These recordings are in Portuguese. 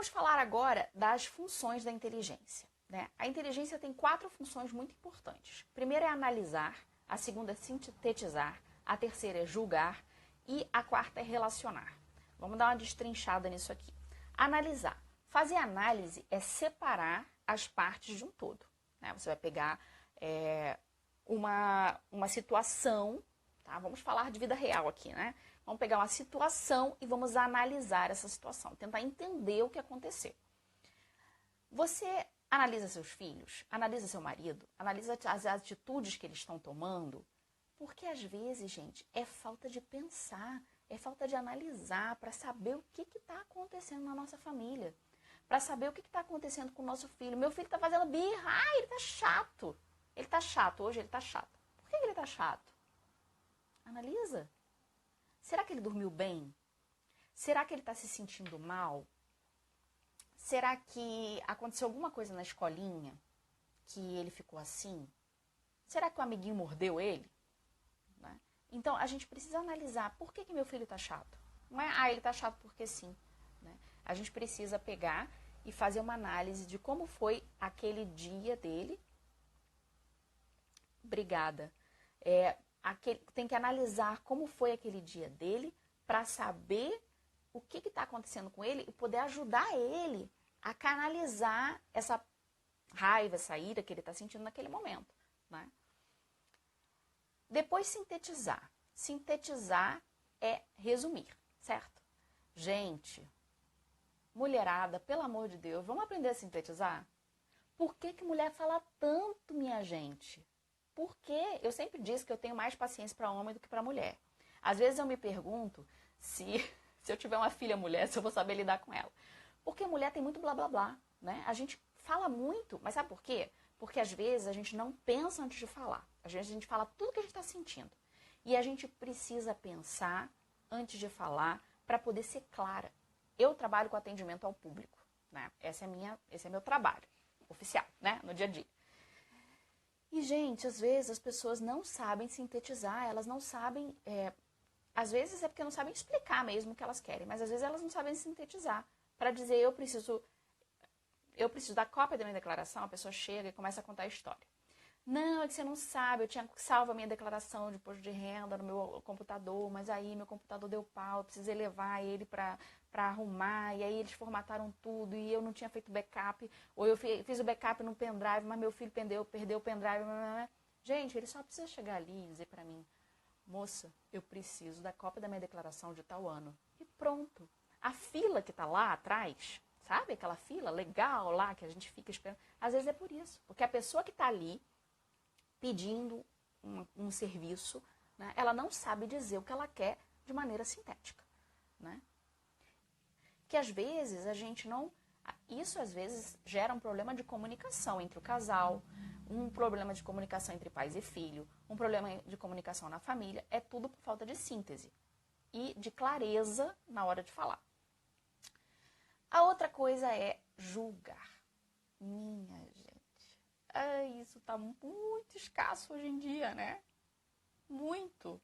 Vamos falar agora das funções da inteligência, né? A inteligência tem 4 funções muito importantes. A primeira é analisar, a segunda é sintetizar, a terceira é julgar e a quarta é relacionar. Vamos dar uma destrinchada nisso aqui. Analisar. Fazer análise é separar as partes de um todo, né? Você vai pegar uma situação, tá? Vamos falar de vida real aqui, né? Vamos pegar uma situação e vamos analisar essa situação, tentar entender o que aconteceu. Você analisa seus filhos, analisa seu marido, analisa as atitudes que eles estão tomando, porque às vezes, gente, é falta de pensar, é falta de analisar para saber o que está acontecendo na nossa família, para saber o que está acontecendo com o nosso filho. Meu filho está fazendo birra, ele está chato. Ele está chato, hoje ele está chato. Por que ele está chato? Analisa. Será que ele dormiu bem? Será que ele está se sentindo mal? Será que aconteceu alguma coisa na escolinha que ele ficou assim? Será que o amiguinho mordeu ele? Né? Então, a gente precisa analisar por que meu filho está chato. Não é, ele está chato porque sim. Né? A gente precisa pegar e fazer uma análise de como foi aquele dia dele. Obrigada. Tem que analisar como foi aquele dia dele para saber o que está acontecendo com ele e poder ajudar ele a canalizar essa raiva, essa ira que ele está sentindo naquele momento. Né? Depois, sintetizar. Sintetizar é resumir, certo? Gente, mulherada, pelo amor de Deus, vamos aprender a sintetizar? Por que mulher fala tanto, minha gente? Porque eu sempre disse que eu tenho mais paciência para homem do que para mulher. Às vezes eu me pergunto se eu tiver uma filha mulher, se eu vou saber lidar com ela. Porque mulher tem muito blá blá blá, né? A gente fala muito, mas sabe por quê? Porque às vezes a gente não pensa antes de falar. Às vezes a gente fala tudo que a gente está sentindo. E a gente precisa pensar antes de falar para poder ser clara. Eu trabalho com atendimento ao público, né? Esse é meu trabalho oficial, né? No dia a dia. E, gente, às vezes as pessoas não sabem sintetizar, elas não sabem... às vezes é porque não sabem explicar mesmo o que elas querem, mas às vezes elas não sabem sintetizar. Para dizer, eu preciso da cópia da minha declaração, a pessoa chega e começa a contar a história. Não, é que você não sabe, eu tinha salvo a minha declaração de imposto de renda no meu computador, mas aí meu computador deu pau, eu precisei levar ele para arrumar, e aí eles formataram tudo, e eu não tinha feito backup, ou eu fiz o backup no pendrive, mas meu filho perdeu o pendrive. Gente, ele só precisa chegar ali e dizer para mim, moça, eu preciso da cópia da minha declaração de tal ano. E pronto. A fila que está lá atrás, sabe aquela fila legal lá que a gente fica esperando? Às vezes é por isso, porque a pessoa que está ali pedindo um serviço, né, ela não sabe dizer o que ela quer de maneira sintética. Né? Que às vezes a gente não... Isso às vezes gera um problema de comunicação entre o casal, um problema de comunicação entre pais e filho, um problema de comunicação na família, é tudo por falta de síntese e de clareza na hora de falar. A outra coisa é julgar. Minha gente, isso tá muito escasso hoje em dia, né? Muito.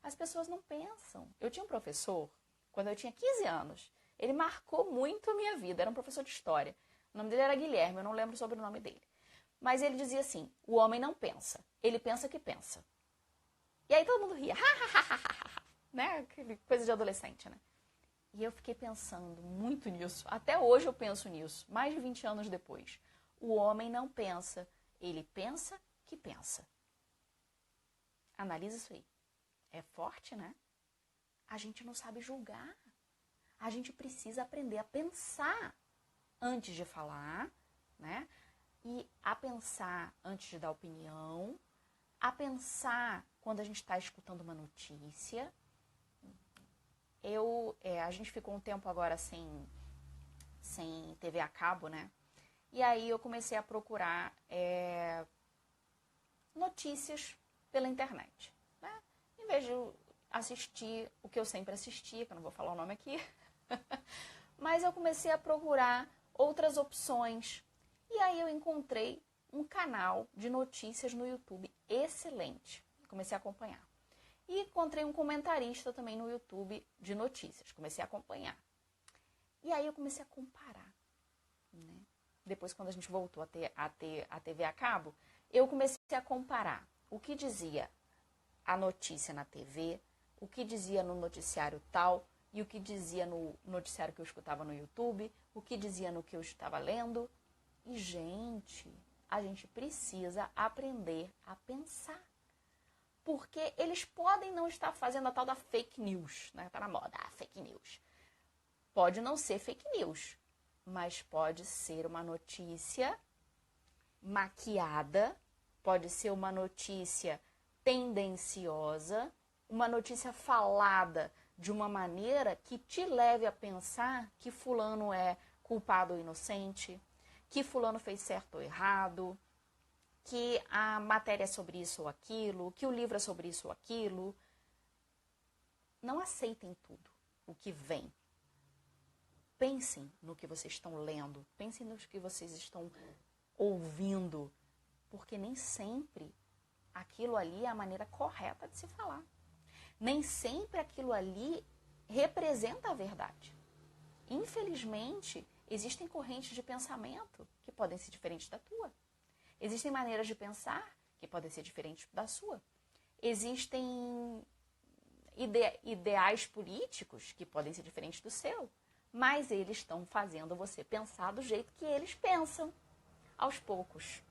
As pessoas não pensam. Eu tinha um professor, quando eu tinha 15 anos, ele marcou muito a minha vida, era um professor de história. O nome dele era Guilherme, eu não lembro sobre o nome dele. Mas ele dizia assim, o homem não pensa, ele pensa que pensa. E aí todo mundo ria, né? Coisa de adolescente, né? E eu fiquei pensando muito nisso. Até hoje eu penso nisso, mais de 20 anos depois. O homem não pensa, ele pensa que pensa. Analisa isso aí. É forte, né? A gente não sabe julgar. A gente precisa aprender a pensar antes de falar, né? E a pensar antes de dar opinião, a pensar quando a gente está escutando uma notícia. A gente ficou um tempo agora sem TV a cabo, né? E aí eu comecei a procurar notícias pela internet, né? Em vez de assistir o que eu sempre assistia, que eu não vou falar o nome aqui, mas eu comecei a procurar outras opções. E aí eu encontrei um canal de notícias no YouTube excelente. Comecei a acompanhar. E encontrei um comentarista também no YouTube de notícias. Comecei a acompanhar. E aí eu comecei a comparar, né? Depois, quando a gente voltou a ter a TV a cabo, eu comecei a comparar o que dizia a notícia na TV, o que dizia no noticiário tal, e o que dizia no noticiário que eu escutava no YouTube, o que dizia no que eu estava lendo. E, gente, a gente precisa aprender a pensar. Porque eles podem não estar fazendo a tal da fake news, né? Tá na moda, fake news. Pode não ser fake news, mas pode ser uma notícia maquiada, pode ser uma notícia tendenciosa, uma notícia falada de uma maneira que te leve a pensar que fulano é culpado ou inocente, que fulano fez certo ou errado, que a matéria é sobre isso ou aquilo, que o livro é sobre isso ou aquilo. Não aceitem tudo o que vem. Pensem no que vocês estão lendo, pensem no que vocês estão ouvindo, porque nem sempre aquilo ali é a maneira correta de se falar. Nem sempre aquilo ali representa a verdade. Infelizmente, existem correntes de pensamento que podem ser diferentes da tua. Existem maneiras de pensar que podem ser diferentes da sua. Existem ideais políticos que podem ser diferentes do seu. Mas eles estão fazendo você pensar do jeito que eles pensam. Aos poucos.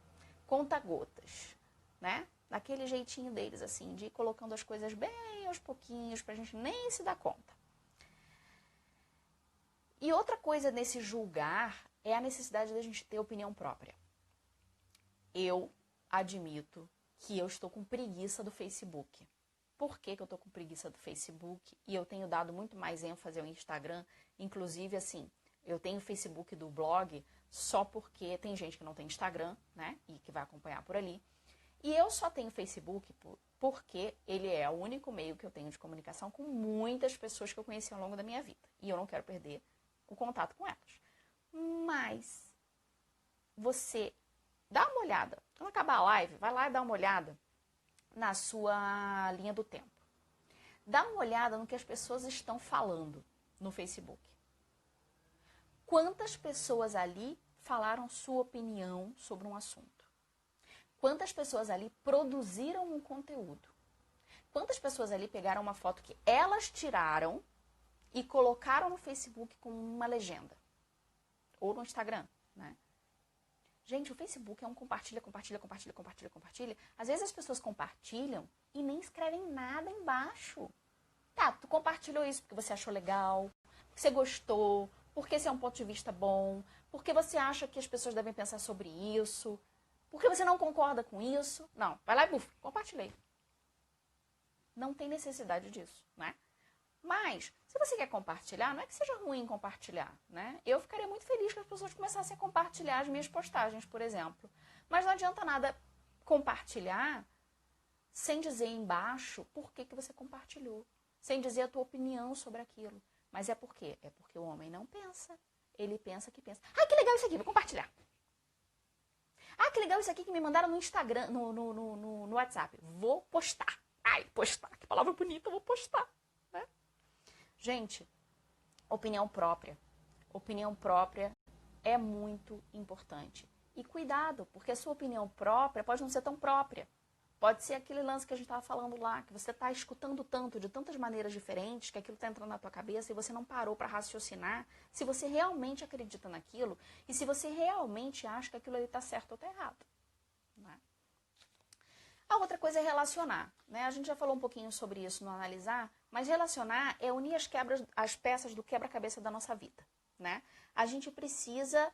Conta-gotas, né? Daquele jeitinho deles, assim, de ir colocando as coisas bem aos pouquinhos, pra gente nem se dar conta. E outra coisa nesse julgar é a necessidade da gente ter opinião própria. Eu admito que eu estou com preguiça do Facebook. Por que eu estou com preguiça do Facebook? E eu tenho dado muito mais ênfase ao Instagram. Inclusive, assim, eu tenho o Facebook do blog só porque tem gente que não tem Instagram, né? E que vai acompanhar por ali. E eu só tenho Facebook porque ele é o único meio que eu tenho de comunicação com muitas pessoas que eu conheci ao longo da minha vida. E eu não quero perder o contato com elas. Mas você dá uma olhada. Quando acabar a live, vai lá e dá uma olhada na sua linha do tempo. Dá uma olhada no que as pessoas estão falando no Facebook. Quantas pessoas ali falaram sua opinião sobre um assunto? Quantas pessoas ali produziram um conteúdo? Quantas pessoas ali pegaram uma foto que elas tiraram e colocaram no Facebook com uma legenda? Ou no Instagram, né? Gente, o Facebook é um compartilha, compartilha, compartilha, compartilha, compartilha. Às vezes as pessoas compartilham e nem escrevem nada embaixo. Tá, tu compartilhou isso porque você achou legal, porque você gostou, porque esse é um ponto de vista bom, porque você acha que as pessoas devem pensar sobre isso, porque você não concorda com isso. Não, vai lá e buf, compartilhei. Não tem necessidade disso, né? Mas, se você quer compartilhar, não é que seja ruim compartilhar, né? Eu ficaria muito feliz que as pessoas começassem a compartilhar as minhas postagens, por exemplo. Mas não adianta nada compartilhar sem dizer embaixo por que você compartilhou. Sem dizer a tua opinião sobre aquilo. Mas é por quê? É porque o homem não pensa. Ele pensa que pensa. Ah, que legal isso aqui, vou compartilhar. Ah, que legal isso aqui que me mandaram no Instagram, no WhatsApp. Vou postar. Ai, postar, que palavra bonita, vou postar. Né? Gente, opinião própria. Opinião própria é muito importante. E cuidado, porque a sua opinião própria pode não ser tão própria. Pode ser aquele lance que a gente estava falando lá, que você está escutando tanto, de tantas maneiras diferentes, que aquilo está entrando na tua cabeça e você não parou para raciocinar se você realmente acredita naquilo e se você realmente acha que aquilo ali está certo ou está errado. Né? A outra coisa é relacionar. Né? A gente já falou um pouquinho sobre isso no analisar, mas relacionar é unir as peças do quebra-cabeça da nossa vida. Né? A gente precisa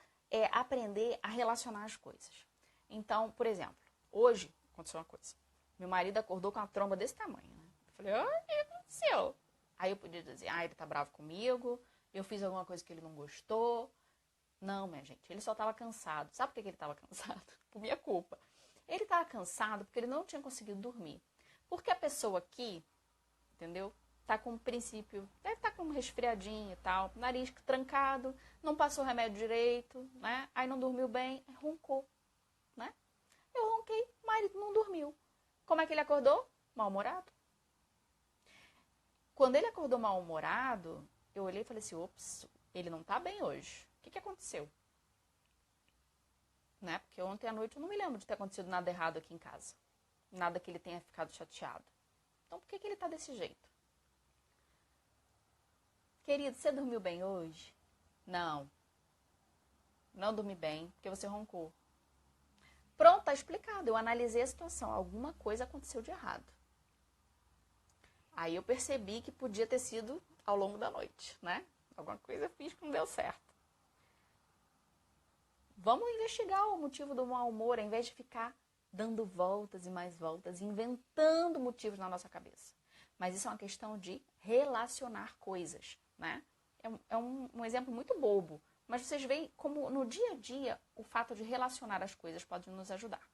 aprender a relacionar as coisas. Então, por exemplo, hoje aconteceu uma coisa. Meu marido acordou com uma tromba desse tamanho. Né? Eu falei, o que aconteceu? Aí eu podia dizer, ele tá bravo comigo, eu fiz alguma coisa que ele não gostou. Não, minha gente, ele só estava cansado. Sabe por que ele estava cansado? Por minha culpa. Ele estava cansado porque ele não tinha conseguido dormir. Porque a pessoa aqui, entendeu? Tá com um princípio, deve estar com um resfriadinho e tal, nariz trancado, não passou o remédio direito, né? Aí não dormiu bem, aí roncou, né? Eu ronquei, o marido não dormiu. Como é que ele acordou? Mal-humorado. Quando ele acordou mal-humorado, eu olhei e falei assim, ops, ele não tá bem hoje. O que aconteceu? Né? Porque ontem à noite eu não me lembro de ter acontecido nada errado aqui em casa. Nada que ele tenha ficado chateado. Então, por que ele tá desse jeito? Querido, você dormiu bem hoje? Não. Não dormi bem, porque você roncou. Pronto, tá explicado. Eu analisei a situação. Alguma coisa aconteceu de errado. Aí eu percebi que podia ter sido ao longo da noite, né? Alguma coisa eu fiz que não deu certo. Vamos investigar o motivo do mau humor, ao invés de ficar dando voltas e mais voltas, inventando motivos na nossa cabeça. Mas isso é uma questão de relacionar coisas, né? É um exemplo muito bobo, mas vocês veem como no dia a dia o fato de relacionar as coisas pode nos ajudar.